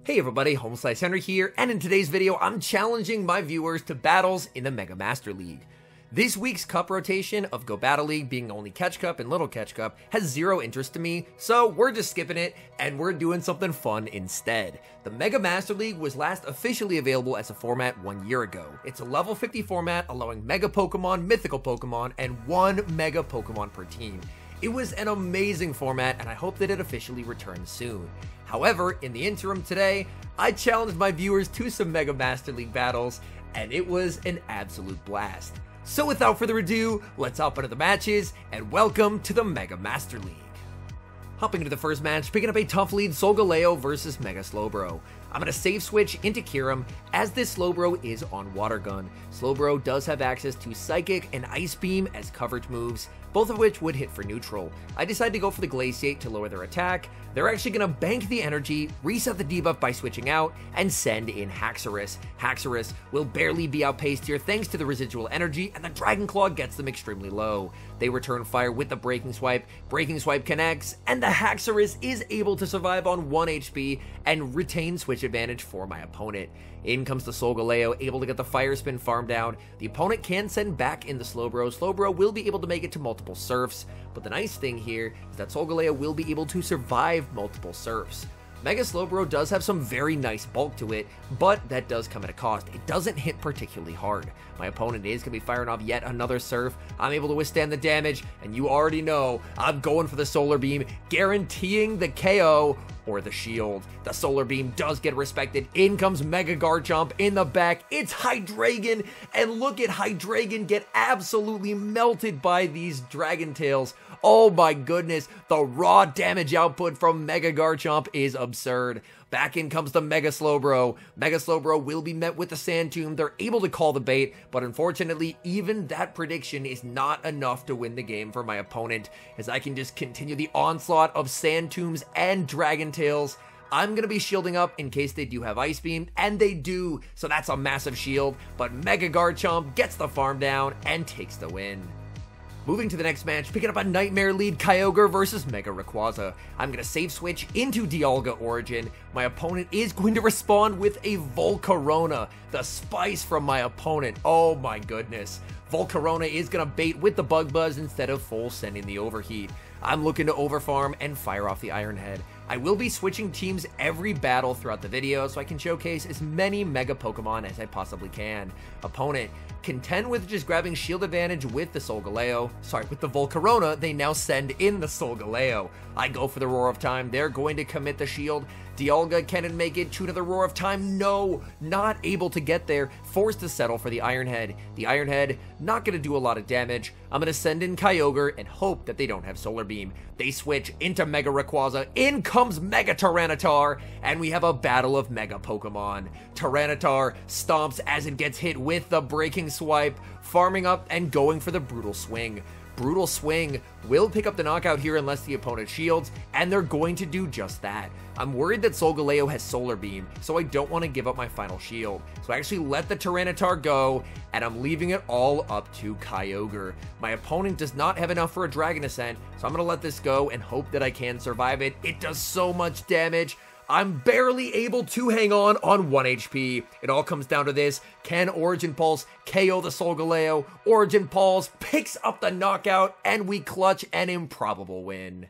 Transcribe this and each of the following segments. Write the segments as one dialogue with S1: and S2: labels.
S1: Hey everybody, HomeSliceHenry here, and in today's video, I'm challenging my viewers to battles in the Mega Master League. This week's cup rotation of Go Battle League being only Catch Cup and Little Catch Cup has zero interest to me, so we're just skipping it, and we're doing something fun instead. The Mega Master League was last officially available as a format 1 year ago. It's a level 50 format allowing Mega Pokemon, Mythical Pokemon, and one Mega Pokemon per team. It was an amazing format, and I hope that it officially returns soon. However, in the interim today, I challenged my viewers to some Mega Master League battles, and it was an absolute blast. So without further ado, let's hop into the matches, and welcome to the Mega Master League. Hopping into the first match, picking up a tough lead, Solgaleo versus Mega Slowbro. I'm going to save switch into Kyurem, as this Slowbro is on Water Gun. Slowbro does have access to Psychic and Ice Beam as coverage moves, both of which would hit for neutral. I decided to go for the Glaciate to lower their attack. They're actually going to bank the energy, reset the debuff by switching out, and send in Haxorus. Haxorus will barely be outpaced here thanks to the residual energy, and the Dragon Claw gets them extremely low. They return fire with the Breaking Swipe connects, and the Haxorus is able to survive on 1 HP and retain switch advantage for my opponent. In comes the Solgaleo, able to get the Fire Spin farm down. The opponent can send back in the Slowbro. Slowbro will be able to make it to multiple Surfs, but the nice thing here is that Solgaleo will be able to survive multiple Surfs. Mega Slowbro does have some very nice bulk to it, but that does come at a cost. It doesn't hit particularly hard. My opponent is going to be firing off yet another Surf. I'm able to withstand the damage, and you already know I'm going for the Solar Beam, guaranteeing the KO or the shield. The Solar Beam does get respected. In comes Mega Garchomp in the back. It's Hydreigon, and look at Hydreigon get absolutely melted by these Dragon Tails. Oh my goodness, the raw damage output from Mega Garchomp is absurd. Back in comes the Mega Slowbro. Mega Slowbro will be met with the Sand Tomb. They're able to call the bait, but unfortunately, even that prediction is not enough to win the game for my opponent, as I can just continue the onslaught of Sand Tombs and Dragon Tails. I'm going to be shielding up in case they do have Ice Beam, and they do, so that's a massive shield, but Mega Garchomp gets the farm down and takes the win. Moving to the next match, picking up a Nightmare lead, Kyogre versus Mega Rayquaza. I'm going to save switch into Dialga Origin. My opponent is going to respond with a Volcarona, the spice from my opponent. Oh my goodness. Volcarona is going to bait with the Bug Buzz instead of full sending the Overheat. I'm looking to overfarm and fire off the Iron Head. I will be switching teams every battle throughout the video so I can showcase as many Mega Pokemon as I possibly can. Opponent, content with just grabbing shield advantage with the Solgaleo. With the Volcarona, they now send in the Solgaleo. I go for the Roar of Time. They're going to commit the shield. Dialga can make it to the Roar of Time. No, not able to get there. Forced to settle for the Iron Head. The Iron Head, not going to do a lot of damage. I'm going to send in Kyogre and hope that they don't have Solar Beam. They switch into Mega Rayquaza. In comes Mega Tyranitar, and we have a battle of Mega Pokemon. Tyranitar stomps as it gets hit with the Breaking Swipe, farming up and going for the Brutal Swing. Brutal Swing will pick up the knockout here unless the opponent shields, and they're going to do just that. I'm worried that Solgaleo has Solar Beam, so I don't want to give up my final shield. So I actually let the Tyranitar go, and I'm leaving it all up to Kyogre. My opponent does not have enough for a Dragon Ascent, so I'm going to let this go and hope that I can survive it. It does so much damage. I'm barely able to hang on 1 HP. It all comes down to this. Can Origin Pulse KO the Solgaleo? Origin Pulse picks up the knockout, and we clutch an improbable win.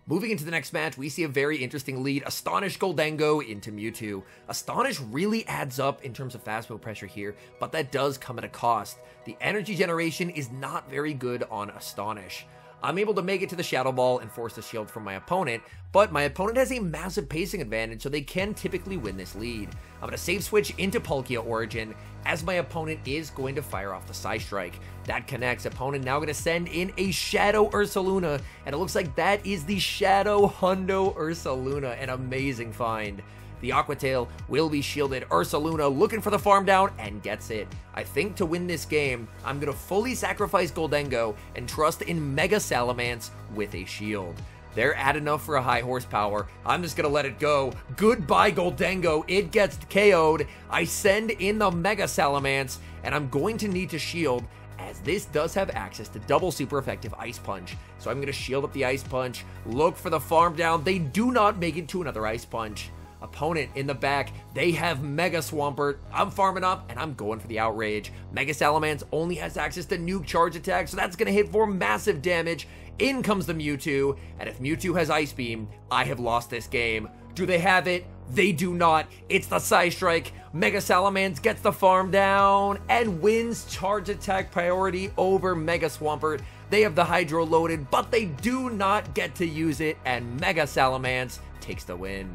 S1: Moving into the next match, we see a very interesting lead. Astonish Goldengo into Mewtwo. Astonish really adds up in terms of fast move pressure here, but that does come at a cost. The energy generation is not very good on Astonish. I'm able to make it to the Shadow Ball and force the shield from my opponent, but my opponent has a massive pacing advantage, so they can typically win this lead. I'm going to save switch into Palkia Origin, as my opponent is going to fire off the Psystrike. That connects. Opponent now going to send in a Shadow Ursaluna, and it looks like that is the Shadow Hundo Ursaluna, an amazing find. The Aqua Tail will be shielded. Ursaluna looking for the farm down and gets it. I think to win this game, I'm going to fully sacrifice Goldengo and trust in Mega Salamence with a shield. They're at enough for a high horsepower. I'm just going to let it go. Goodbye, Goldengo. It gets KO'd. I send in the Mega Salamence, and I'm going to need to shield, as this does have access to double super effective Ice Punch. So I'm going to shield up the Ice Punch, look for the farm down. They do not make it to another Ice Punch. Opponent in the back, they have Mega Swampert. I'm farming up and I'm going for the outrage. Mega Salamence only has access to nuke charge attack, so that's gonna hit for massive damage. In comes the Mewtwo, and if Mewtwo has Ice Beam, I have lost this game. Do they have it? They do not. It's the Psystrike. Mega Salamence gets the farm down and wins charge attack priority over Mega Swampert. They have the Hydro loaded, but they do not get to use it, and Mega Salamence takes the win.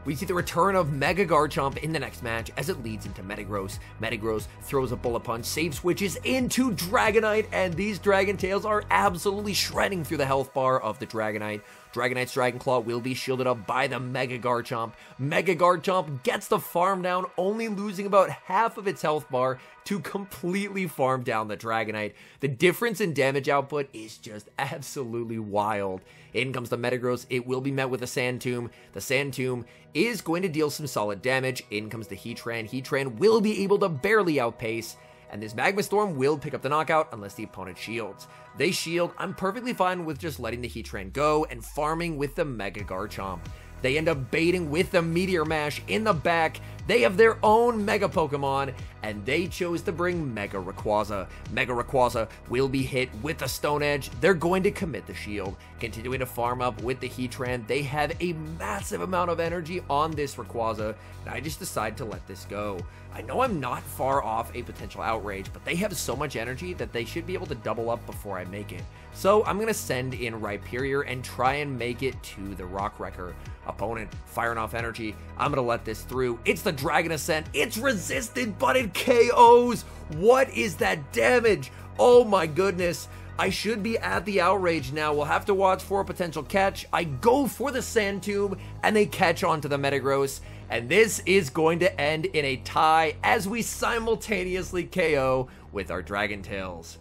S1: We see the return of Mega Garchomp in the next match as it leads into Metagross. Metagross throws a Bullet Punch, save switches into Dragonite, and these Dragon Tails are absolutely shredding through the health bar of the Dragonite. Dragonite's Dragon Claw will be shielded up by the Mega Garchomp. Mega Garchomp gets the farm down, only losing about half of its health bar to completely farm down the Dragonite. The difference in damage output is just absolutely wild. In comes the Metagross. It will be met with a Sand Tomb. The Sand Tomb is going to deal some solid damage. In comes the Heatran. Heatran will be able to barely outpace, and this Magma Storm will pick up the knockout unless the opponent shields. They shield. I'm perfectly fine with just letting the Heatran go and farming with the Mega Garchomp. They end up baiting with the Meteor Mash in the back. They have their own Mega Pokemon, and they chose to bring Mega Rayquaza. Mega Rayquaza will be hit with the Stone Edge. They're going to commit the shield. Continuing to farm up with the Heatran, they have a massive amount of energy on this Rayquaza, and I just decide to let this go. I know I'm not far off a potential outrage, but they have so much energy that they should be able to double up before I make it. So I'm going to send in Rhyperior and try and make it to the Rock Wrecker. Opponent firing off energy. I'm going to let this through. It's the Dragon Ascent. It's resisted, but it KOs. What is that damage? Oh my goodness. I should be at the outrage now. We'll have to watch for a potential catch. I go for the Sand Tomb, and they catch onto the Metagross. And this is going to end in a tie as we simultaneously KO with our Dragon Tails.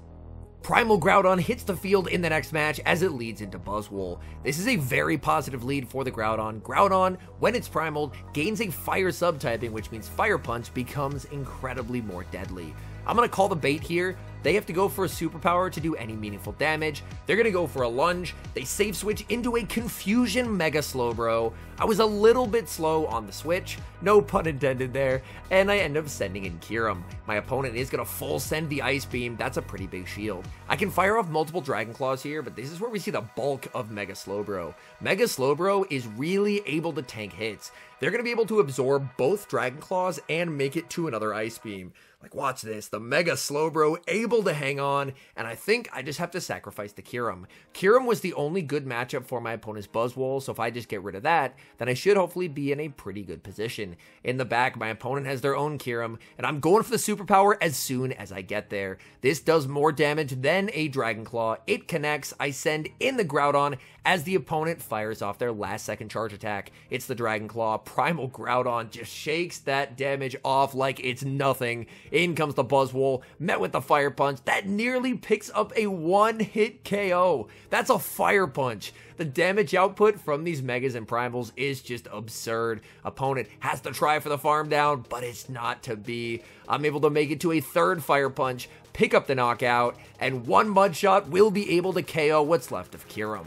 S1: Primal Groudon hits the field in the next match as it leads into Buzzwole. This is a very positive lead for the Groudon. Groudon, when it's primaled, gains a fire subtyping, which means Fire Punch becomes incredibly more deadly. I'm going to call the bait here. They have to go for a superpower to do any meaningful damage. They're going to go for a lunge. They save switch into a Confusion Mega Slowbro. I was a little bit slow on the switch, no pun intended there, and I end up sending in Kyurem. My opponent is going to full send the Ice Beam. That's a pretty big shield. I can fire off multiple Dragon Claws here, but this is where we see the bulk of Mega Slowbro. Mega Slowbro is really able to tank hits. They're going to be able to absorb both Dragon Claws and make it to another Ice Beam. Like, watch this, the Mega Slowbro able to hang on, and I think I just have to sacrifice the Kyurem. Kyurem was the only good matchup for my opponent's Buzzwole, so if I just get rid of that, then I should hopefully be in a pretty good position. In the back, my opponent has their own Kyurem, and I'm going for the superpower as soon as I get there. This does more damage than a Dragon Claw. It connects. I send in the Groudon as the opponent fires off their last second charge attack. It's the Dragon Claw. Primal Groudon just shakes that damage off like it's nothing. In comes the Buzzwole, met with the Fire Punch. That nearly picks up a one-hit KO. That's a Fire Punch. The damage output from these Megas and Primals is just absurd. Opponent has to try for the farm down, but it's not to be. I'm able to make it to a third Fire Punch, pick up the knockout, and one Mud Shot will be able to KO what's left of Kyurem.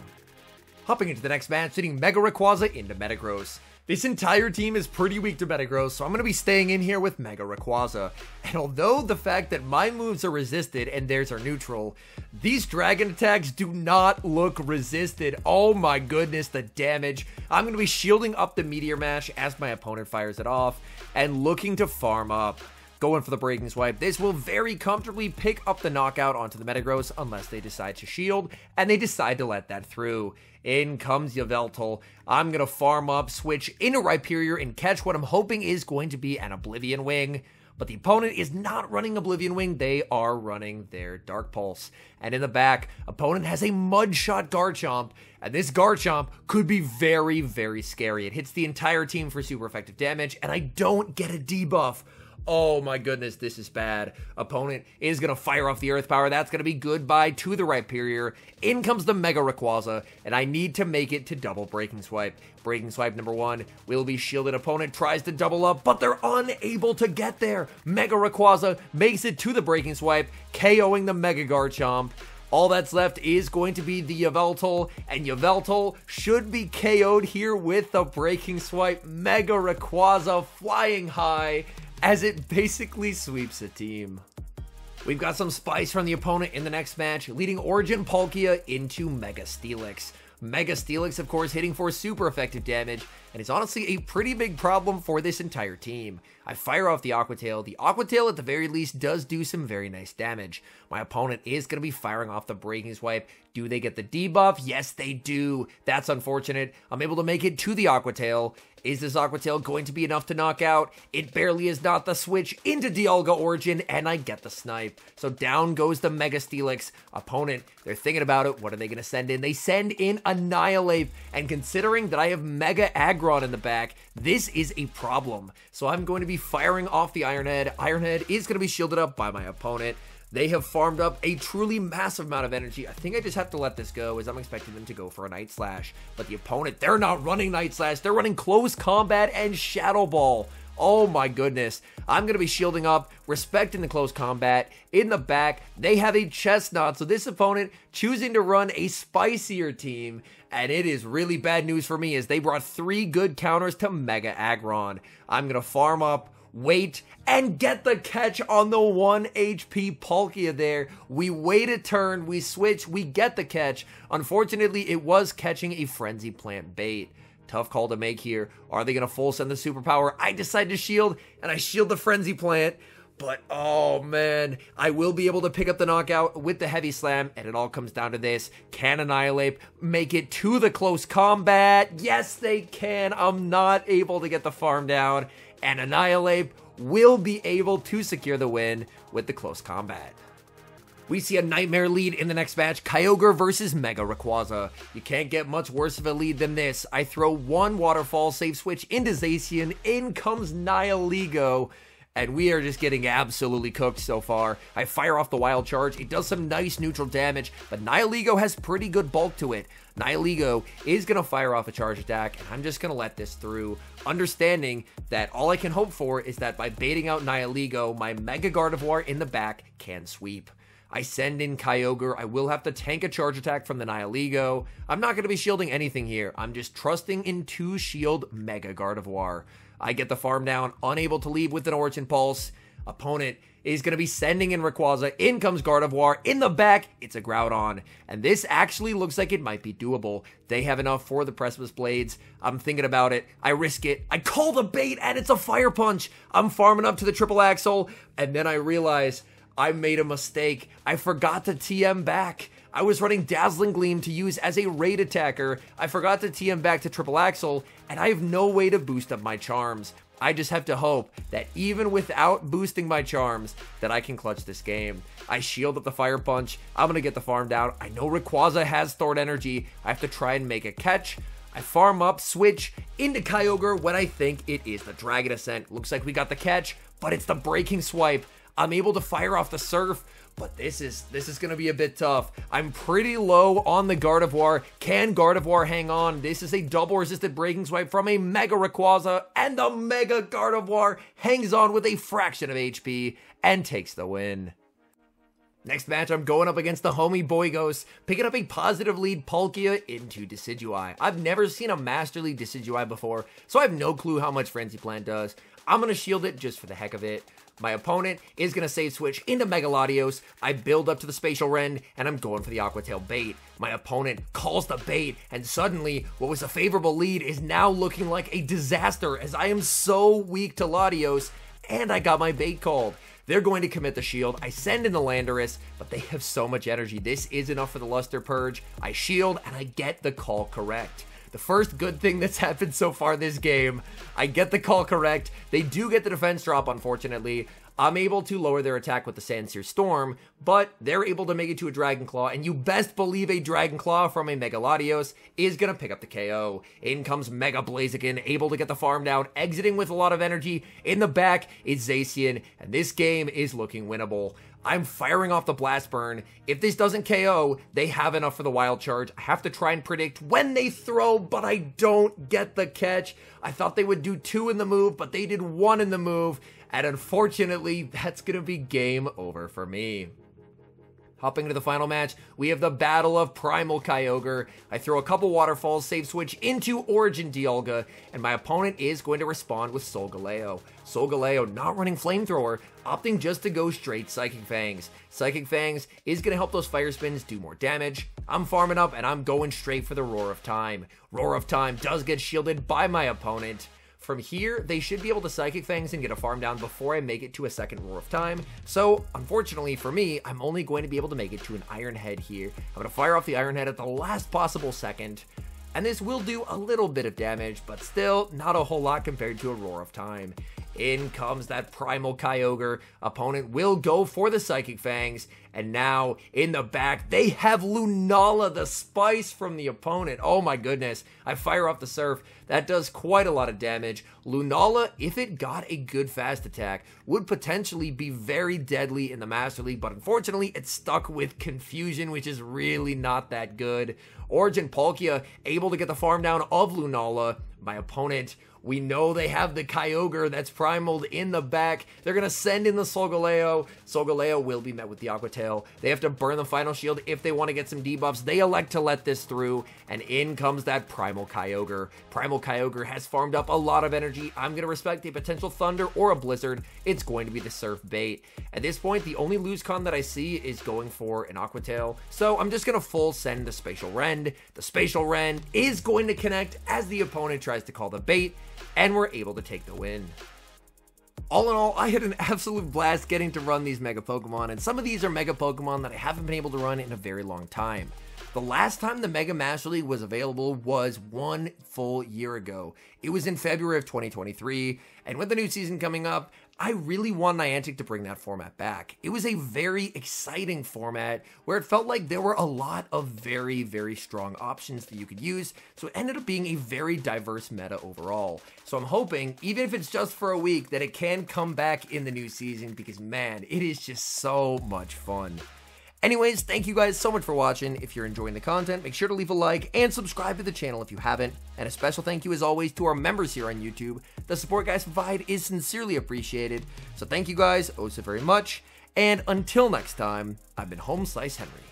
S1: Hopping into the next match, sitting Mega Rayquaza into Metagross. This entire team is pretty weak to Metagross, so I'm going to be staying in here with Mega Rayquaza. And although the fact that my moves are resisted and theirs are neutral, these dragon attacks do not look resisted. Oh my goodness, the damage. I'm going to be shielding up the Meteor Mash as my opponent fires it off and looking to farm up. Going for the Breaking Swipe. This will very comfortably pick up the knockout onto the Metagross unless they decide to shield, and they decide to let that through. In comes Yveltal. I'm going to farm up, switch into Rhyperior, and catch what I'm hoping is going to be an Oblivion Wing. But the opponent is not running Oblivion Wing, they are running their Dark Pulse. And in the back, opponent has a Mud Shot Garchomp, and this Garchomp could be very, very scary. It hits the entire team for super effective damage, and I don't get a debuff. Oh my goodness, this is bad. Opponent is going to fire off the Earth Power. That's going to be goodbye to the Rhyperior. In comes the Mega Rayquaza, and I need to make it to double Breaking Swipe. Breaking Swipe number one will be shielded. Opponent tries to double up, but they're unable to get there. Mega Rayquaza makes it to the Breaking Swipe, KOing the Mega Garchomp. All that's left is going to be the Yveltal, and Yveltal should be KO'd here with the Breaking Swipe. Mega Rayquaza flying high as it basically sweeps the team. We've got some spice from the opponent in the next match, leading Origin Palkia into Mega Steelix. Mega Steelix, of course, hitting for super effective damage, and is honestly a pretty big problem for this entire team. I fire off the Aqua Tail. The Aqua Tail, at the very least, does do some very nice damage. My opponent is going to be firing off the Breaking Swipe. Do they get the debuff? Yes, they do. That's unfortunate. I'm able to make it to the Aqua Tail. Is this Aqua Tail going to be enough to knock out? It barely is not. The switch into Dialga Origin, and I get the snipe. So down goes the Mega Steelix. Opponent, they're thinking about it. What are they going to send in? They send in Annihilate, and considering that I have Mega Aggron in the back, this is a problem. So I'm going to be firing off the Iron Head. Iron Head is going to be shielded up by my opponent. They have farmed up a truly massive amount of energy. I think I just have to let this go, as I'm expecting them to go for a Night Slash. But the opponent, they're not running Night Slash. They're running Close Combat and Shadow Ball. Oh my goodness. I'm going to be shielding up, respecting the Close Combat. In the back, they have a Chestnut. So this opponent choosing to run a spicier team. And it is really bad news for me, as they brought 3 good counters to Mega Aggron. I'm going to farm up, wait, and get the catch on the 1 HP Palkia there. We wait a turn, we switch, we get the catch. Unfortunately, it was catching a Frenzy Plant bait. Tough call to make here. Are they going to full send the superpower? I decide to shield, and I shield the Frenzy Plant. But, oh man, I will be able to pick up the knockout with the Heavy Slam, and it all comes down to this. Can Annihilate make it to the Close Combat? Yes, they can. I'm not able to get the farm down, and Annihilate will be able to secure the win with the Close Combat. We see a nightmare lead in the next match, Kyogre versus Mega Rayquaza. You can't get much worse of a lead than this. I throw 1 Waterfall, save switch into Zacian, in comes Nihilego, and we are just getting absolutely cooked so far. I fire off the Wild Charge. It does some nice neutral damage, but Nihilego has pretty good bulk to it. Nihilego is going to fire off a charge attack, and I'm just going to let this through, understanding that all I can hope for is that by baiting out Nihilego, my Mega Gardevoir in the back can sweep. I send in Kyogre. I will have to tank a charge attack from the Nihilego. I'm not going to be shielding anything here. I'm just trusting in 2 shield Mega Gardevoir. I get the farm down, unable to leave with an Origin Pulse. Opponent is going to be sending in Rayquaza. In comes Gardevoir. In the back, it's a Groudon. And this actually looks like it might be doable. They have enough for the Precipice Blades. I'm thinking about it. I risk it. I call the bait, and it's a Fire Punch. I'm farming up to the Triple Axle, and then I realize I made a mistake. I forgot to TM back. I was running Dazzling Gleam to use as a raid attacker. I forgot to TM back to Triple Axle, and I have no way to boost up my charms. I just have to hope that even without boosting my charms, that I can clutch this game. I shield up the Fire Punch. I'm going to get the farm down. I know Rayquaza has stored energy. I have to try and make a catch. I farm up, switch into Kyogre when I think it is the Dragon Ascent. Looks like we got the catch, but it's the Breaking Swipe. I'm able to fire off the Surf, but this is going to be a bit tough. I'm pretty low on the Gardevoir. Can Gardevoir hang on? This is a double resisted Breaking Swipe from a Mega Rayquaza, and the Mega Gardevoir hangs on with a fraction of HP and takes the win. Next match, I'm going up against the homie Boygos, picking up a positive lead Palkia into Decidueye. I've never seen a Master League Decidueye before, so I have no clue how much Frenzy Plant does. I'm going to shield it just for the heck of it. My opponent is going to save switch into Mega Latios. I build up to the Spatial Rend, and I'm going for the Aqua Tail bait. My opponent calls the bait, and suddenly, what was a favorable lead is now looking like a disaster, as I am so weak to Latios, and I got my bait called. They're going to commit the shield. I send in the Landorus, but they have so much energy. This is enough for the Luster Purge. I shield, and I get the call correct. The first good thing that's happened so far this game. I get the call correct. They do get the defense drop, unfortunately. I'm able to lower their attack with the Sandsear Storm, but they're able to make it to a Dragon Claw, and you best believe a Dragon Claw from a Mega Latios is going to pick up the KO. In comes Mega Blaziken, able to get the farm down, exiting with a lot of energy. In the back is Zacian, and this game is looking winnable. I'm firing off the Blast Burn. If this doesn't KO, they have enough for the Wild Charge. I have to try and predict when they throw, but I don't get the catch. I thought they would do 2 in the move, but they did 1 in the move, and unfortunately, that's going to be game over for me. Hopping into the final match, we have the Battle of Primal Kyogre. I throw a couple waterfalls, save switch into Origin Dialga, and my opponent is going to respond with Solgaleo. Solgaleo not running Flamethrower, opting just to go straight Psychic Fangs. Psychic Fangs is going to help those Fire Spins do more damage. I'm farming up and I'm going straight for the Roar of Time. Roar of Time does get shielded by my opponent. From here, they should be able to Psychic Fangs and get a farm down before I make it to a second Roar of Time. So, unfortunately for me, I'm only going to be able to make it to an Iron Head here. I'm going to fire off the Iron Head at the last possible second. And this will do a little bit of damage, but still not a whole lot compared to a Roar of Time. In comes that Primal Kyogre. Opponent will go for the Psychic Fangs. And now, in the back, they have Lunala, the spice from the opponent. Oh my goodness. I fire off the Surf. That does quite a lot of damage. Lunala, if it got a good fast attack, would potentially be very deadly in the Master League. But unfortunately, it's stuck with Confusion, which is really not that good. Origin Palkia able to get the farm down of Lunala. My opponent, we know they have the Kyogre that's primaled in the back. They're going to send in the Solgaleo. Solgaleo will be met with the Aqua Tail. They have to burn the final shield if they want to get some debuffs. They elect to let this through, and in comes that Primal Kyogre. Primal Kyogre has farmed up a lot of energy. I'm going to respect a potential Thunder or a Blizzard. It's going to be the Surf bait. At this point, the only lose con that I see is going for an Aqua Tail, so I'm just going to full send the Spatial Rend. The Spatial Rend is going to connect as the opponent tries to call the bait, and we're able to take the win. All in all, I had an absolute blast getting to run these Mega Pokemon, and some of these are Mega Pokemon that I haven't been able to run in a very long time. The last time the Mega Master League was available was 1 full year ago. It was in February of 2023, and with the new season coming up, I really want Niantic to bring that format back. It was a very exciting format where it felt like there were a lot of very, very strong options that you could use, so it ended up being a very diverse meta overall. So I'm hoping, even if it's just for a week, that it can come back in the new season because, man, it is just so much fun. Anyways, thank you guys so much for watching. If you're enjoying the content, make sure to leave a like and subscribe to the channel if you haven't. And a special thank you as always to our members here on YouTube. The support guys provide is sincerely appreciated. So thank you guys oh so very much. And until next time, I've been HomeSliceHenry.